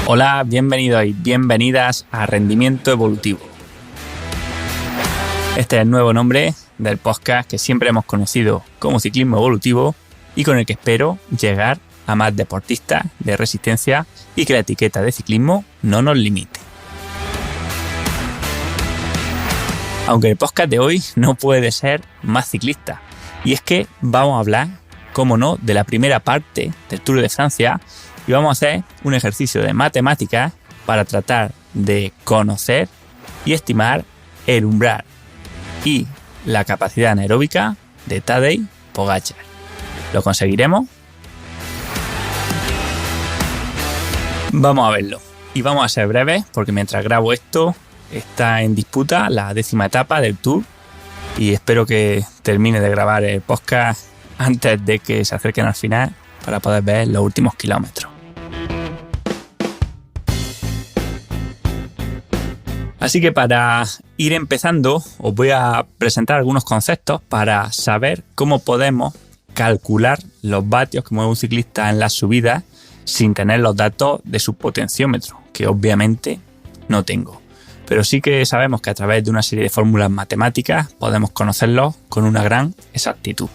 Hola, bienvenidos y bienvenidas a Rendimiento Evolutivo. Este es el nuevo nombre del podcast que siempre hemos conocido como Ciclismo Evolutivo y con el que espero llegar a más deportistas de resistencia y que la etiqueta de ciclismo no nos limite. Aunque el podcast de hoy no puede ser más ciclista, y es que vamos a hablar, como no, de la primera parte del Tour de Francia y vamos a hacer un ejercicio de matemáticas para tratar de conocer y estimar el umbral y la capacidad anaeróbica de Tadej Pogačar. ¿Lo conseguiremos? Vamos a verlo. Y vamos a ser breves porque mientras grabo esto está en disputa la 10ª etapa del Tour y espero que termine de grabar el podcast antes de que se acerquen al final para poder ver los últimos kilómetros. Así que para ir empezando os voy a presentar algunos conceptos para saber cómo podemos calcular los vatios que mueve un ciclista en las subidas sin tener los datos de su potenciómetro, que obviamente no tengo. Pero sí que sabemos que a través de una serie de fórmulas matemáticas podemos conocerlos con una gran exactitud.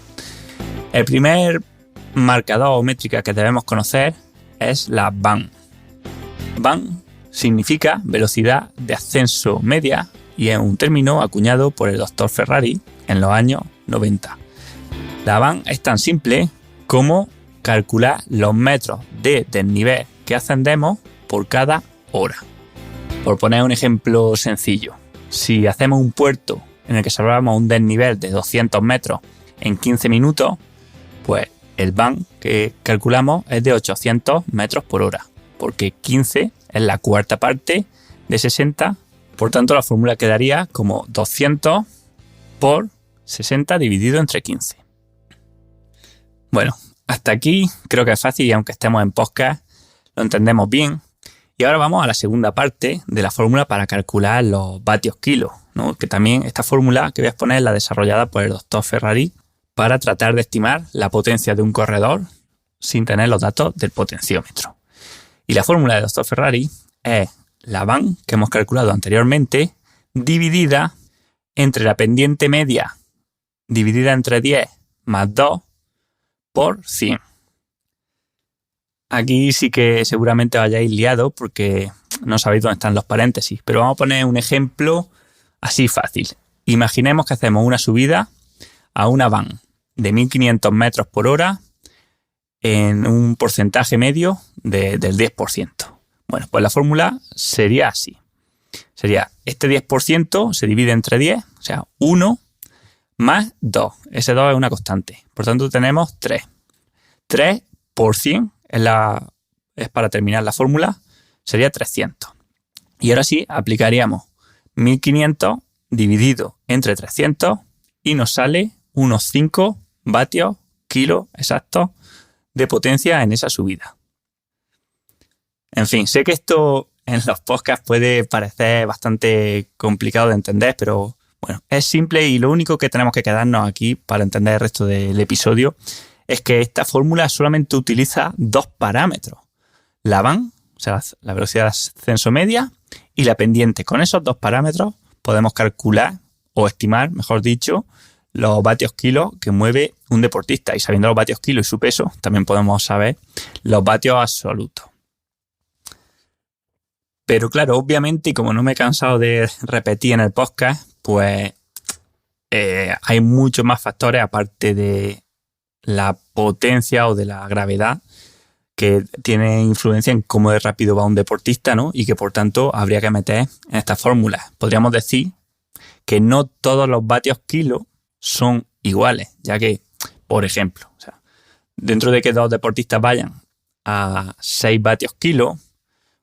El primer marcador o métrica que debemos conocer es la VAM. VAM significa velocidad de ascenso media y es un término acuñado por el Dr. Ferrari en los años 90. La VAM es tan simple como calcular los metros de desnivel que ascendemos por cada hora. Por poner un ejemplo sencillo, si hacemos un puerto en el que salvamos un desnivel de 200 metros en 15 minutos, pues el VAM que calculamos es de 800 metros por hora, porque 15 es la cuarta parte de 60, por tanto la fórmula quedaría como 200 por 60 dividido entre 15. Bueno, hasta aquí creo que es fácil y aunque estemos en podcast lo entendemos bien. Y ahora vamos a la segunda parte de la fórmula para calcular los vatios kilo, ¿no? Que también esta fórmula que voy a exponer es la desarrollada por el Dr. Ferrari para tratar de estimar la potencia de un corredor sin tener los datos del potenciómetro. Y la fórmula de Dr. Ferrari es la VAM que hemos calculado anteriormente dividida entre la pendiente media dividida entre 10 más 2 por 100. Aquí sí que seguramente os hayáis liado porque no sabéis dónde están los paréntesis, pero vamos a poner un ejemplo así fácil. Imaginemos que hacemos una subida a una VAM de 1500 metros por hora en un porcentaje medio del 10%. Bueno, pues la fórmula sería así. Sería este 10% se divide entre 10, o sea, 1 más 2. Ese 2 es una constante. Por tanto, tenemos 3. 3 por 100 es para terminar la fórmula, sería 300. Y ahora sí, aplicaríamos 1500 dividido entre 300 y nos sale unos 5 vatios kilo exactos de potencia en esa subida. En fin, sé que esto en los podcasts puede parecer bastante complicado de entender, pero bueno, es simple y lo único que tenemos que quedarnos aquí para entender el resto del episodio es que esta fórmula solamente utiliza dos parámetros. La VAM, o sea, la velocidad de ascenso media, y la pendiente. Con esos dos parámetros podemos calcular o estimar, mejor dicho, los vatios kilo que mueve un deportista. Y sabiendo los vatios kilo y su peso, también podemos saber los vatios absolutos. Pero claro, obviamente, y como no me he cansado de repetir en el podcast, pues hay muchos más factores aparte de la potencia o de la gravedad que tiene influencia en cómo de rápido va un deportista, ¿no? Y que por tanto habría que meter en esta fórmula. Podríamos decir que no todos los vatios kilo son iguales, ya que, por ejemplo, o sea, dentro de que dos deportistas vayan a 6 vatios kilo,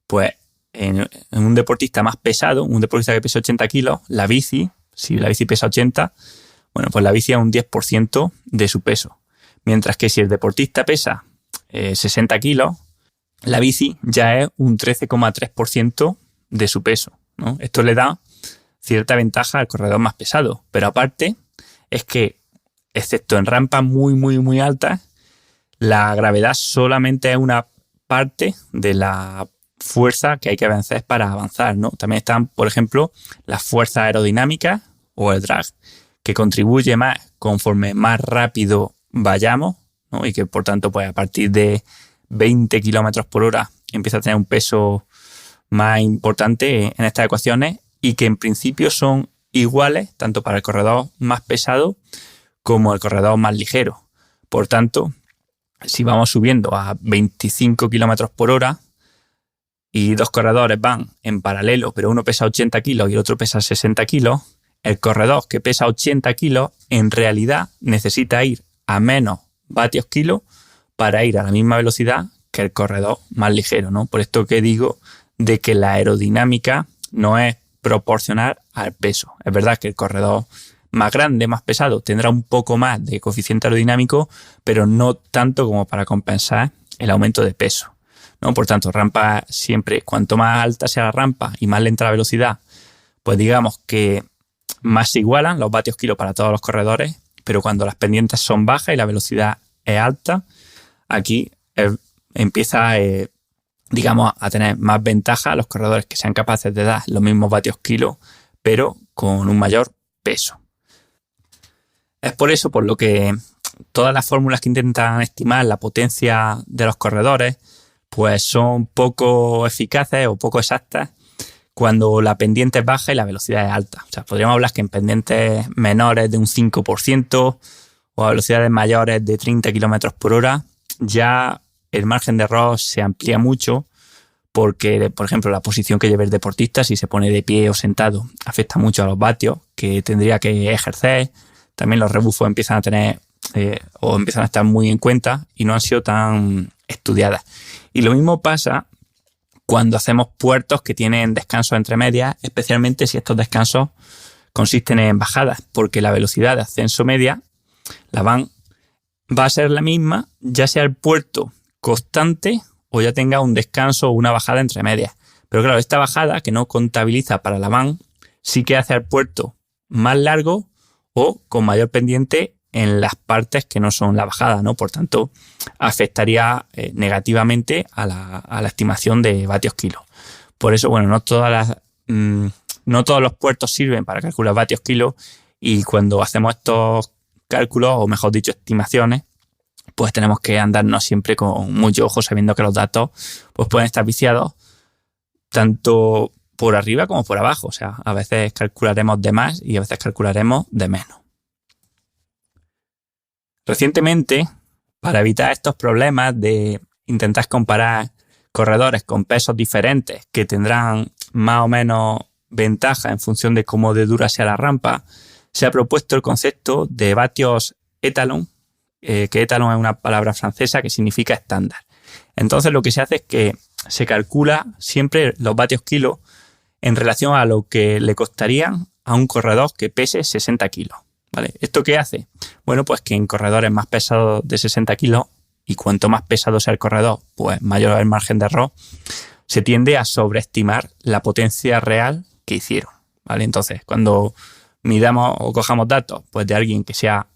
pues en un deportista más pesado, un deportista que pesa 80 kilos, la bici, si la bici pesa 80, bueno, pues la bici es un 10% de su peso. Mientras que si el deportista pesa 60 kilos, la bici ya es un 13,3% de su peso, ¿no? Esto le da cierta ventaja al corredor más pesado, pero aparte es que, excepto en rampas muy altas, la gravedad solamente es una parte de la fuerza que hay que vencer para avanzar, ¿no? También están, por ejemplo, las fuerzas aerodinámicas o el drag, que contribuye más conforme más rápido vayamos, ¿no? Y que por tanto, pues a partir de 20 kilómetros por hora empieza a tener un peso más importante en estas ecuaciones, y que en principio son iguales tanto para el corredor más pesado como el corredor más ligero. Por tanto, si vamos subiendo a 25 kilómetros por hora y dos corredores van en paralelo, pero uno pesa 80 kilos y el otro pesa 60 kilos, el corredor que pesa 80 kilos en realidad necesita ir a menos vatios kilo para ir a la misma velocidad que el corredor más ligero, ¿no? Por esto que digo de que la aerodinámica no es proporcional al peso. Es verdad que el corredor más grande, más pesado, tendrá un poco más de coeficiente aerodinámico, pero no tanto como para compensar el aumento de peso, ¿no? Por tanto, rampa siempre, cuanto más alta sea la rampa y más lenta la velocidad, pues digamos que más se igualan los vatios kilo para todos los corredores, pero cuando las pendientes son bajas y la velocidad es alta, aquí empieza, digamos, a tener más ventaja los corredores que sean capaces de dar los mismos vatios kilo, pero con un mayor peso. Es por eso por lo que todas las fórmulas que intentan estimar la potencia de los corredores pues son poco eficaces o poco exactas cuando la pendiente es baja y la velocidad es alta. O sea, podríamos hablar que en pendientes menores de un 5% o a velocidades mayores de 30 km por hora ya el margen de error se amplía mucho, porque, por ejemplo, la posición que lleve el deportista, si se pone de pie o sentado, afecta mucho a los vatios que tendría que ejercer. También los rebufos empiezan a tener o empiezan a estar muy en cuenta y no han sido tan estudiadas. Y lo mismo pasa cuando hacemos puertos que tienen descansos entre medias, especialmente si estos descansos consisten en bajadas, porque la velocidad de ascenso media va a ser la misma, ya sea el puerto constante o ya tenga un descanso o una bajada entre medias. Pero claro, esta bajada que no contabiliza para la van sí que hace al puerto más largo o con mayor pendiente en las partes que no son la bajada, ¿no? Por tanto, afectaría negativamente a la estimación de vatios kilo. Por eso, bueno, no todos los puertos sirven para calcular vatios kilo, y cuando hacemos estos cálculos, o mejor dicho, estimaciones, pues tenemos que andarnos siempre con mucho ojo, sabiendo que los datos pues pueden estar viciados tanto por arriba como por abajo. O sea, a veces calcularemos de más y a veces calcularemos de menos. Recientemente, para evitar estos problemas de intentar comparar corredores con pesos diferentes que tendrán más o menos ventaja en función de cómo de dura sea la rampa, se ha propuesto el concepto de vatios étalon, que étalon es una palabra francesa que significa estándar. Entonces lo que se hace es que se calcula siempre los vatios kilo en relación a lo que le costarían a un corredor que pese 60 kilos. ¿Vale? ¿Esto qué hace? Bueno, pues que en corredores más pesados de 60 kilos, y cuanto más pesado sea el corredor, pues mayor el margen de error, se tiende a sobreestimar la potencia real que hicieron. ¿Vale? Entonces, cuando midamos o cojamos datos pues de alguien que sea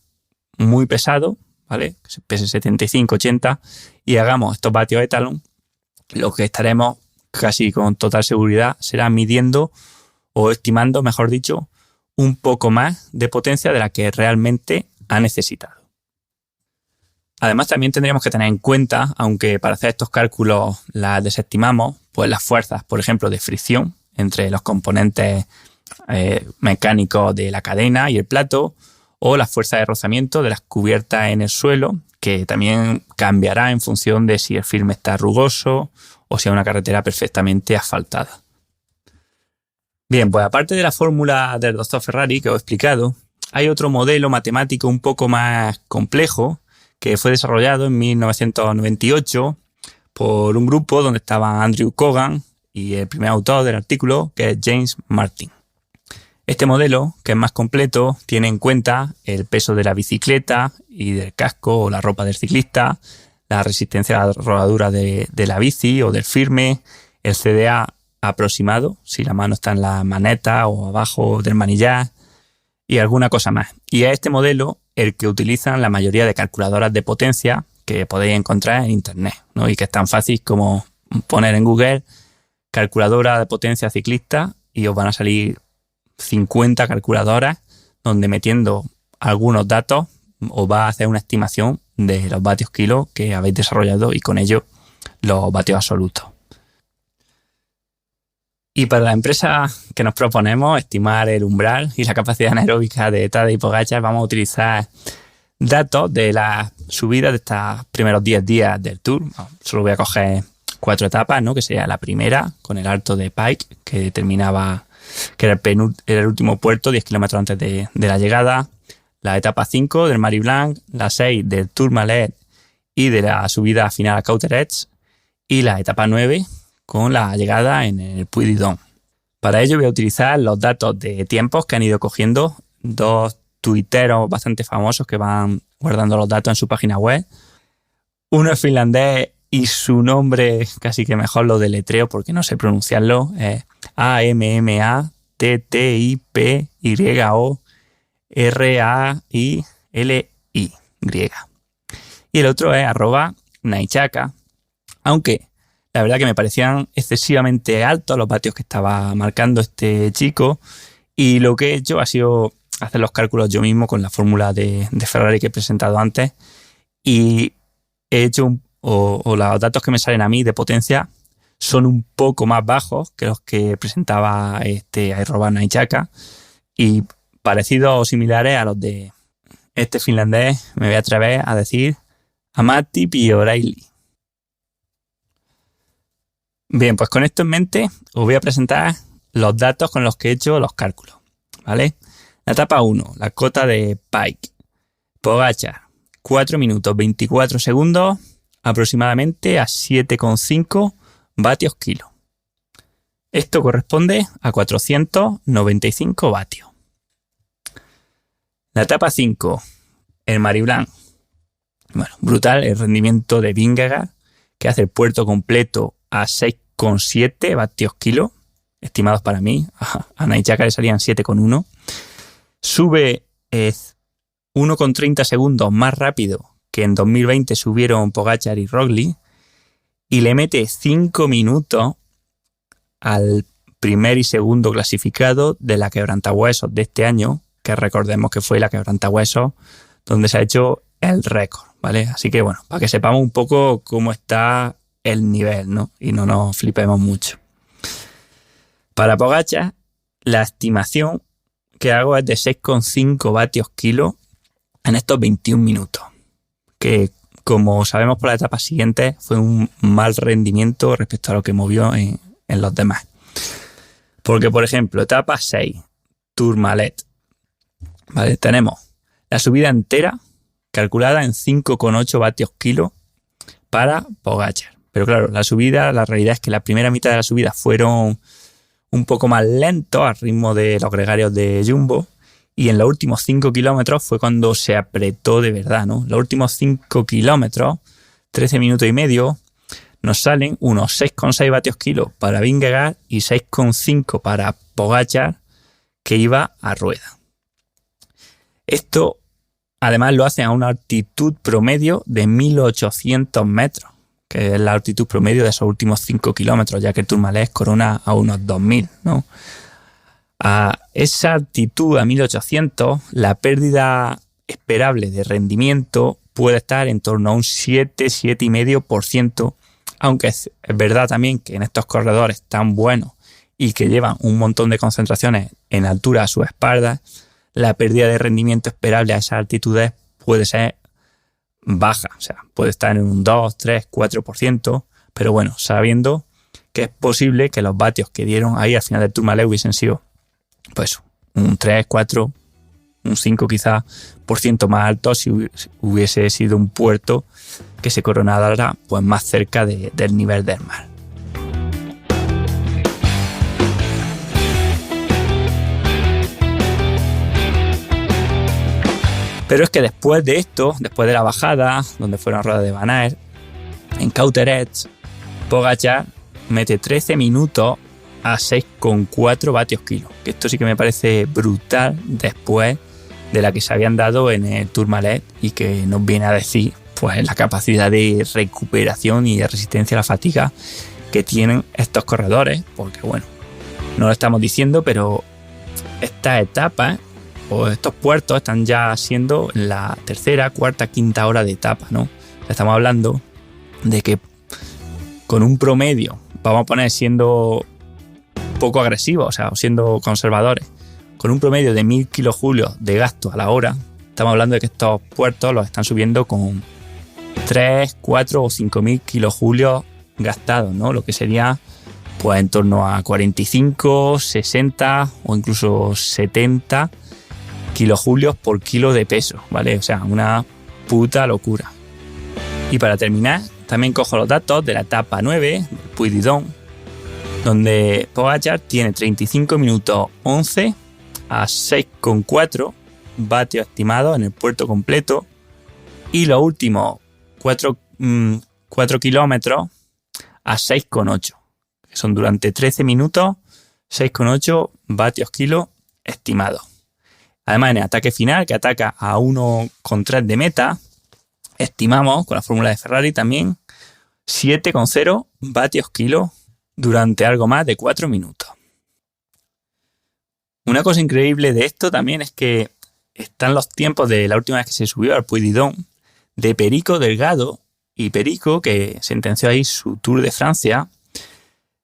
muy pesado, ¿vale? Que pese 75, 80, y hagamos estos vatios étalon, lo que estaremos casi con total seguridad será midiendo o estimando, mejor dicho, un poco más de potencia de la que realmente ha necesitado. Además, también tendríamos que tener en cuenta, aunque para hacer estos cálculos las desestimamos, pues las fuerzas, por ejemplo, de fricción entre los componentes mecánicos de la cadena y el plato, o las fuerzas de rozamiento de las cubiertas en el suelo, que también cambiará en función de si el firme está rugoso o si es una carretera perfectamente asfaltada. Bien, pues aparte de la fórmula del doctor Ferrari que os he explicado, hay otro modelo matemático un poco más complejo que fue desarrollado en 1998 por un grupo donde estaba Andrew Cogan y el primer autor del artículo, que es James Martin. Este modelo, que es más completo, tiene en cuenta el peso de la bicicleta y del casco o la ropa del ciclista, la resistencia a la rodadura de la bici o del firme, el CDA aproximado, si la mano está en la maneta o abajo del manillar, y alguna cosa más. Y es este modelo el que utilizan la mayoría de calculadoras de potencia que podéis encontrar en internet, ¿no? Y que es tan fácil como poner en Google calculadora de potencia ciclista y os van a salir 50 calculadoras donde metiendo algunos datos os va a hacer una estimación de los vatios kilo que habéis desarrollado y con ello los vatios absolutos. Y para la empresa que nos proponemos estimar el umbral y la capacidad anaeróbica de Tadej Pogačar, vamos a utilizar datos de la subida de estos primeros 10 días del Tour. Solo voy a coger 4 etapas, ¿no? Que sería la primera con el Alto de Pike, que terminaba, que era el último puerto, 10 kilómetros antes de la llegada. La etapa 5 del Mari Blanc, la 6 del Tourmalet y de la subida final a Cauterets, y la etapa 9 con la llegada en el Puy-de-Dôme. Para ello voy a utilizar los datos de tiempos que han ido cogiendo dos tuiteros bastante famosos que van guardando los datos en su página web. Uno es finlandés y su nombre casi que mejor lo deletreo porque no sé pronunciarlo. Es AMMATTYPYORAILI. Y el otro es @Naichaka, aunque la verdad que me parecían excesivamente altos los vatios que estaba marcando este chico, y lo que he hecho ha sido hacer los cálculos yo mismo con la fórmula de Ferrari que he presentado antes, y he hecho los datos que me salen a mí de potencia son un poco más bajos que los que presentaba @Naichaka, y parecidos o similares a los de este finlandés. Me voy a atrever a decir Amatti Pioraili. Bien, pues con esto en mente os voy a presentar los datos con los que he hecho los cálculos, ¿vale? La etapa 1, la cota de Pike. Pogačar, 4 minutos 24 segundos, aproximadamente a 7,5 vatios kilo. Esto corresponde a 495 vatios. La etapa 5, el Mari Blanc. Bueno, brutal el rendimiento de Vingegaard, que hace el puerto completo a 6,7 vatios kilo, estimados para mí. A Naichaka le salían 7,1. Sube 1,30 segundos más rápido que en 2020 subieron Pogačar y Roglič, y le mete 5 minutos al primer y segundo clasificado de la quebrantahuesos de este año, que recordemos que fue la quebrantahuesos donde se ha hecho el récord, ¿vale? Así que bueno, para que sepamos un poco cómo está el nivel, ¿no? Y no nos flipemos mucho. Para Pogačar, la estimación que hago es de 6,5 vatios kilo en estos 21 minutos, que como sabemos por la etapa siguiente fue un mal rendimiento respecto a lo que movió en los demás. Porque, por ejemplo, etapa 6, Tourmalet, ¿vale? Tenemos la subida entera calculada en 5,8 vatios kilo para Pogačar. Pero claro, la realidad es que la primera mitad de la subida fueron un poco más lentos al ritmo de los gregarios de Jumbo, y en los últimos 5 kilómetros fue cuando se apretó de verdad, ¿no? Los últimos 5 kilómetros, 13 minutos y medio, nos salen unos 6,6 vatios kilo para Vingegaard y 6,5 para Pogačar, que iba a rueda. Esto además lo hace a una altitud promedio de 1.800 metros, que es la altitud promedio de esos últimos 5 kilómetros, ya que el Tourmalet corona a unos 2.000, ¿no? A esa altitud, a 1.800, la pérdida esperable de rendimiento puede estar en torno a un 7,5%, aunque es verdad también que en estos corredores tan buenos y que llevan un montón de concentraciones en altura a su espalda, la pérdida de rendimiento esperable a esas altitudes puede ser baja, o sea, puede estar en un 2, 3, 4%, pero bueno, sabiendo que es posible que los vatios que dieron ahí al final del Tourmalet hubiesen sido pues un 3, 4, un 5 quizás por ciento más alto si hubiese sido un puerto que se coronara pues más cerca del nivel del mar. Pero es que después de esto, después de la bajada, donde fueron ruedas de Van Aert, en Cauterets, Pogačar mete 13 minutos a 6,4 vatios kilo. Que esto sí que me parece brutal después de la que se habían dado en el Tourmalet, y que nos viene a decir pues la capacidad de recuperación y de resistencia a la fatiga que tienen estos corredores, porque bueno, no lo estamos diciendo, pero estas etapas o estos puertos están ya siendo la tercera, cuarta, quinta hora de etapa, ¿no? Estamos hablando de que con un promedio, vamos a poner siendo poco agresivos, o sea, siendo conservadores, con un promedio de 1000 kilojulios de gasto a la hora, estamos hablando de que estos puertos los están subiendo con 3, 4 o 5000 kilojulios gastados, ¿no? Lo que sería pues en torno a 45, 60 o incluso 70 kilojulios por kilo de peso, ¿vale? O sea, una puta locura. Y para terminar, también cojo los datos de la etapa 9, del Puy-de-Dôme, donde Pogačar tiene 35 minutos 11 a 6,4 vatios estimados en el puerto completo y los últimos 4 kilómetros a 6,8, que son durante 13 minutos 6,8 vatios kilo estimados. Además, en el ataque final, que ataca a 1,3 de meta, estimamos con la fórmula de Ferrari también 7,0 vatios kilo durante algo más de 4 minutos. Una cosa increíble de esto también es que están los tiempos de la última vez que se subió al Puy-de-Dôme de Perico Delgado, y Perico, que sentenció ahí su Tour de Francia,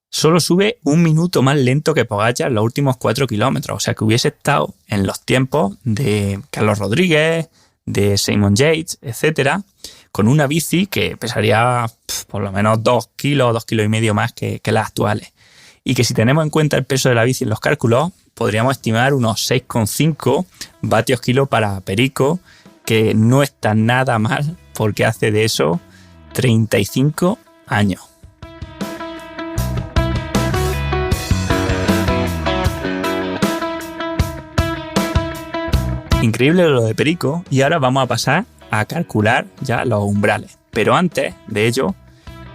solo sube 1 minuto más lento que Pogačar en los últimos 4 kilómetros. O sea, que hubiese estado en los tiempos de Carlos Rodríguez, de Simon Yates, etcétera, con una bici que pesaría por lo menos 2 kilos, 2,5 kilos más que las actuales. Y que si tenemos en cuenta el peso de la bici en los cálculos, podríamos estimar unos 6,5 vatios kilo para Perico, que no está nada mal porque hace de eso 35 años. Increíble lo de Perico, y ahora vamos a pasar a calcular ya los umbrales. Pero antes de ello,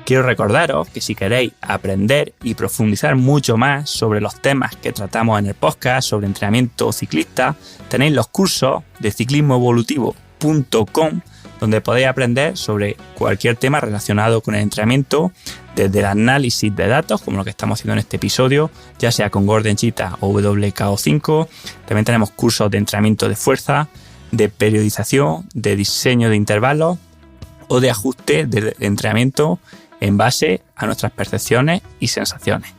quiero recordaros que si queréis aprender y profundizar mucho más sobre los temas que tratamos en el podcast sobre entrenamiento ciclista, tenéis los cursos de ciclismoevolutivo.com, donde podéis aprender sobre cualquier tema relacionado con el entrenamiento, desde el análisis de datos, como lo que estamos haciendo en este episodio, ya sea con Gordon Cheetah o WKO5. También tenemos cursos de entrenamiento de fuerza, de periodización, de diseño de intervalos o de ajuste de entrenamiento en base a nuestras percepciones y sensaciones.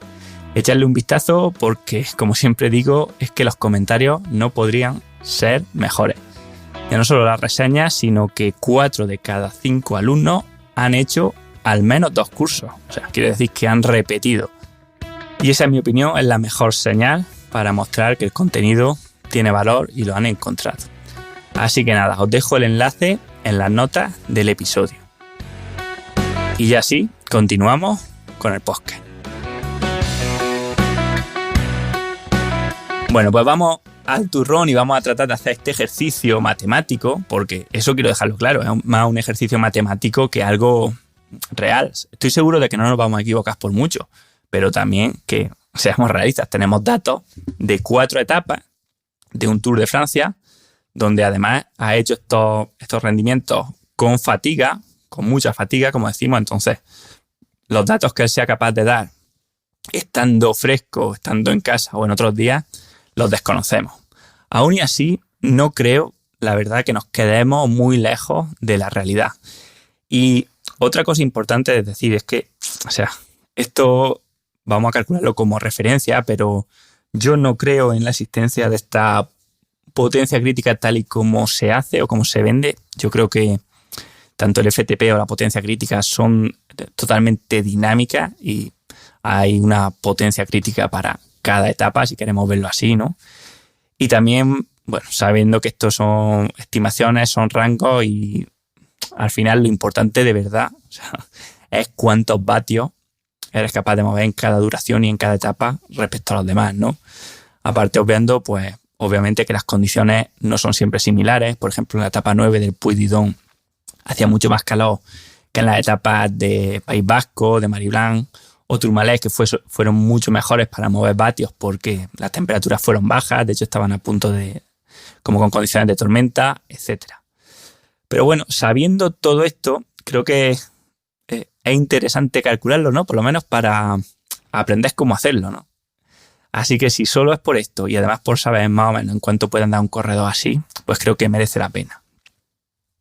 Echadle un vistazo porque, como siempre digo, es que los comentarios no podrían ser mejores. Ya no solo las reseñas, sino que 4 de cada 5 alumnos han hecho al menos 2 cursos. O sea, quiere decir que han repetido. Y esa, en mi opinión, es la mejor señal para mostrar que el contenido tiene valor y lo han encontrado. Así que nada, os dejo el enlace en las notas del episodio. Y ya sí, continuamos con el podcast. Bueno, pues vamos al turrón y vamos a tratar de hacer este ejercicio matemático, porque eso quiero dejarlo claro, es más un ejercicio matemático que algo real. Estoy seguro de que no nos vamos a equivocar por mucho, pero también que seamos realistas. Tenemos datos de 4 etapas de un Tour de Francia, donde además ha hecho estos rendimientos con fatiga, con mucha fatiga, como decimos. Entonces, los datos que él sea capaz de dar, estando fresco, estando en casa o en otros días, los desconocemos. Aún y así, no creo, la verdad, que nos quedemos muy lejos de la realidad. Y otra cosa importante es decir, es que, o sea, esto vamos a calcularlo como referencia, pero yo no creo en la existencia de esta potencia crítica tal y como se hace o como se vende. Yo creo que tanto el FTP o la potencia crítica son totalmente dinámicas y hay una potencia crítica para cada etapa, si queremos verlo así, ¿no? Y también, bueno, sabiendo que estos son estimaciones, son rangos, y al final lo importante de verdad, o sea, es cuántos vatios eres capaz de mover en cada duración y en cada etapa respecto a los demás, ¿no? Aparte, obviando, pues, obviamente que las condiciones no son siempre similares. Por ejemplo, en la etapa 9 del Puy-de-Dôme hacía mucho más calor que en las etapas de País Vasco, de Mariblanc o Tourmalet, que fueron mucho mejores para mover vatios porque las temperaturas fueron bajas, de hecho estaban a punto de, como con condiciones de tormenta, etc. Pero bueno, sabiendo todo esto, creo que es interesante calcularlo, ¿no? Por lo menos para aprender cómo hacerlo, ¿no? Así que si solo es por esto y además por saber más o menos en cuánto puede andar un corredor así, pues creo que merece la pena.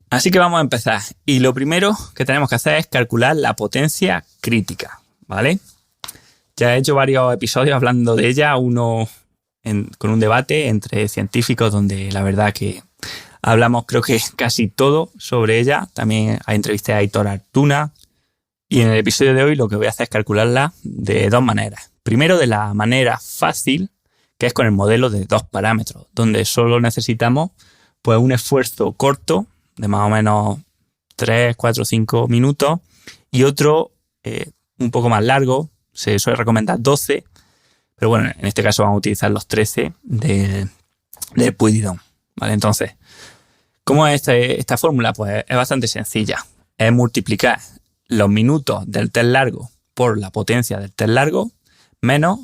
Así que vamos a empezar. Y lo primero que tenemos que hacer es calcular la potencia crítica, ¿vale? Ya he hecho varios episodios hablando de ella, uno con un debate entre científicos donde la verdad que hablamos creo que casi todo sobre ella. También entrevisté a Aitor Artuna. Y en el episodio de hoy lo que voy a hacer es calcularla de dos maneras. Primero de la manera fácil, que es con el modelo de 2 parámetros, donde solo necesitamos pues un esfuerzo corto de más o menos 3, 4, 5 minutos y otro un poco más largo, se suele recomendar 12, pero bueno, en este caso vamos a utilizar los 13 del Puy de Dôme, ¿vale? Entonces, ¿cómo es esta fórmula? Pues es bastante sencilla. Es multiplicar los minutos del test largo por la potencia del test largo menos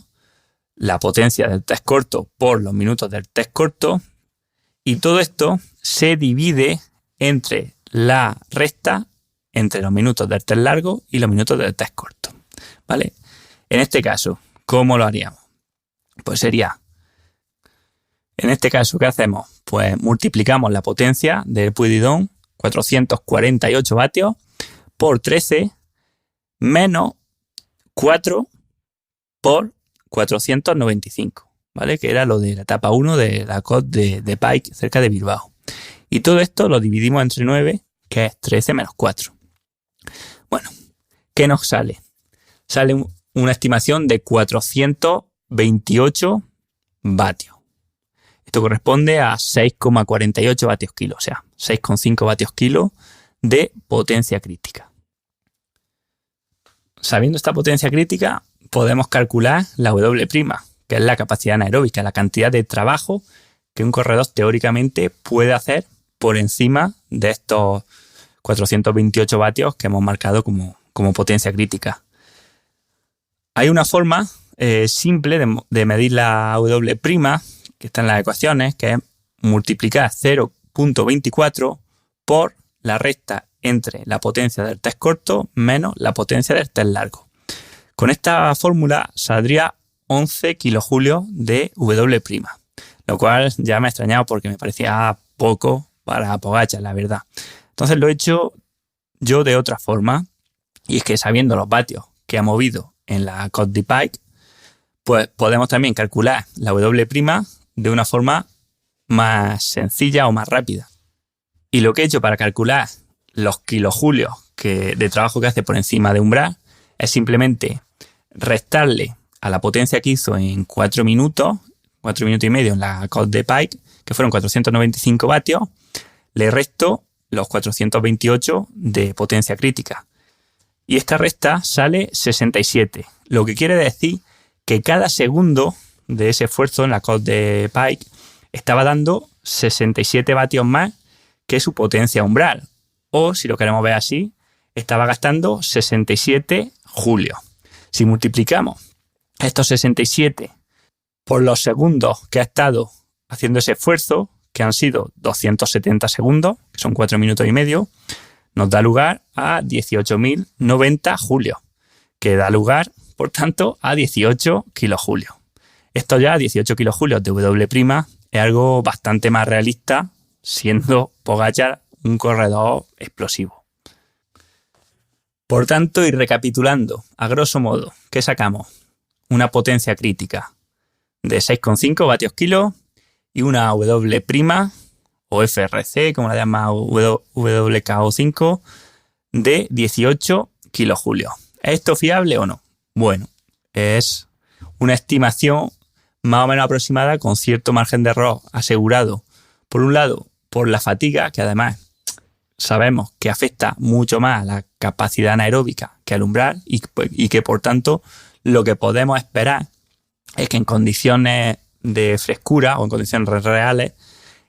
la potencia del test corto por los minutos del test corto, y todo esto se divide entre la resta entre los minutos del test largo y los minutos del test corto, ¿vale? En este caso, ¿cómo lo haríamos? Pues sería, en este caso, ¿qué hacemos? Pues multiplicamos la potencia del Puy de Dôme, 448 vatios, por 13 menos 4 por 495, ¿vale? Que era lo de la etapa 1 de la Côte de Pike cerca de Bilbao. Y todo esto lo dividimos entre 9, que es 13 menos 4. Bueno, ¿qué nos sale? Sale una estimación de 428 vatios. Esto corresponde a 6,48 vatios kilo, o sea, 6,5 vatios kilo de potencia crítica. Sabiendo esta potencia crítica, podemos calcular la W', que es la capacidad anaeróbica, la cantidad de trabajo que un corredor teóricamente puede hacer por encima de estos 428 vatios que hemos marcado como potencia crítica. Hay una forma simple de medir la W', que está en las ecuaciones, que es multiplicar 0,24 por la resta entre la potencia del test corto menos la potencia del test largo. Con esta fórmula saldría 11 kilojulios de W', lo cual ya me ha extrañado porque me parecía poco para Pogačar, la verdad. Entonces lo he hecho yo de otra forma, y es que sabiendo los vatios que ha movido en la Côte de Pike, pues podemos también calcular la W' de una forma más sencilla o más rápida. Y lo que he hecho para calcular los kilojulios de trabajo que hace por encima de umbral es simplemente restarle a la potencia que hizo en 4 minutos y medio en la Côte de Pike, que fueron 495 vatios, le resto los 428 de potencia crítica. Y esta resta sale 67, lo que quiere decir que cada segundo de ese esfuerzo en la Côte de Pike estaba dando 67 vatios más que su potencia umbral. O, si lo queremos ver así, estaba gastando 67 julios. Si multiplicamos estos 67 por los segundos que ha estado haciendo ese esfuerzo, que han sido 270 segundos, que son 4 minutos y medio, nos da lugar a 18.090 julios, que da lugar, por tanto, a 18 kilojulios. Esto ya, 18 kilojulios de W', es algo bastante más realista, siendo Pogačar un corredor explosivo. Por tanto, y recapitulando, a grosso modo, ¿qué sacamos? Una potencia crítica de 6,5 vatios kilo y una W' o FRC, como la llama WKO5, de 18 kilojulios. ¿Es esto fiable o no? Bueno, es una estimación más o menos aproximada con cierto margen de error asegurado. Por un lado, por la fatiga, que además sabemos que afecta mucho más a la capacidad anaeróbica que al umbral y que por tanto lo que podemos esperar es que en condiciones de frescura o en condiciones reales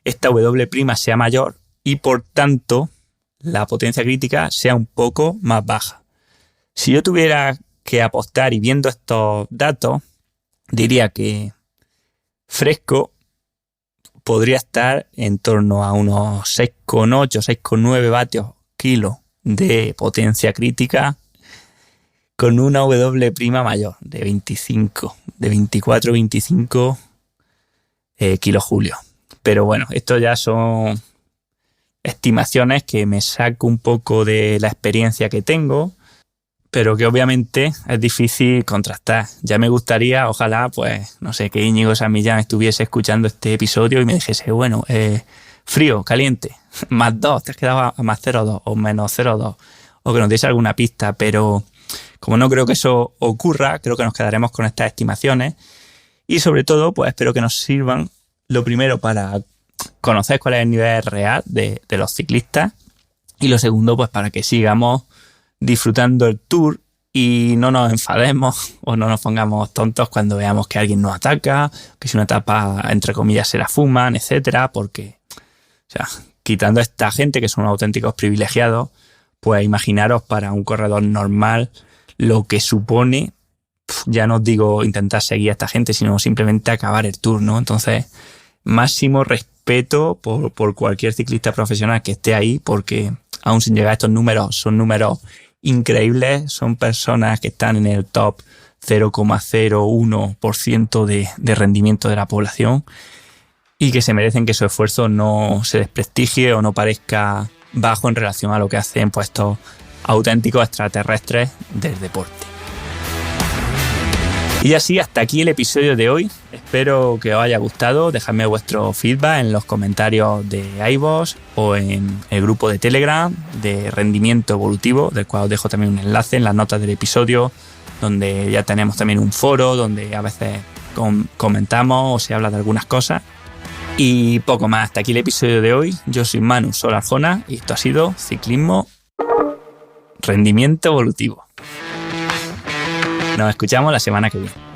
esta W' sea mayor y por tanto la potencia crítica sea un poco más baja. Si yo tuviera que apostar y viendo estos datos, diría que fresco podría estar en torno a unos 6,8, 6,9 vatios kilo de potencia crítica con una W' mayor de 24-25 kilojulios. Pero bueno, esto ya son estimaciones que me saco un poco de la experiencia que tengo, pero que obviamente es difícil contrastar. Ya me gustaría, ojalá, pues, no sé, que Íñigo San Millán estuviese escuchando este episodio y me dijese, bueno, frío, caliente, +2, te has quedado a +0,2 o -0,2, o que nos diese alguna pista, pero como no creo que eso ocurra, creo que nos quedaremos con estas estimaciones y sobre todo, pues espero que nos sirvan, lo primero, para conocer cuál es el nivel real de los ciclistas y lo segundo, pues para que sigamos disfrutando el Tour y no nos enfademos o no nos pongamos tontos cuando veamos que alguien nos ataca, que si una etapa, entre comillas, se la fuman, etcétera, porque, o sea, quitando a esta gente que son auténticos privilegiados, pues imaginaros para un corredor normal lo que supone, ya no os digo intentar seguir a esta gente, sino simplemente acabar el Tour, ¿no? Entonces, máximo respeto por cualquier ciclista profesional que esté ahí, porque aún sin llegar a estos números, son números increíbles, son personas que están en el top 0,01% de rendimiento de la población y que se merecen que su esfuerzo no se desprestigie o no parezca bajo en relación a lo que hacen pues estos auténticos extraterrestres del deporte. Y así, hasta aquí el episodio de hoy. Espero que os haya gustado. Dejadme vuestro feedback en los comentarios de iVoox o en el grupo de Telegram de Rendimiento Evolutivo, del cual os dejo también un enlace en las notas del episodio, donde ya tenemos también un foro donde a veces comentamos o se habla de algunas cosas. Y poco más. Hasta aquí el episodio de hoy. Yo soy Manu Solarjona y esto ha sido Ciclismo Rendimiento Evolutivo. Nos escuchamos la semana que viene.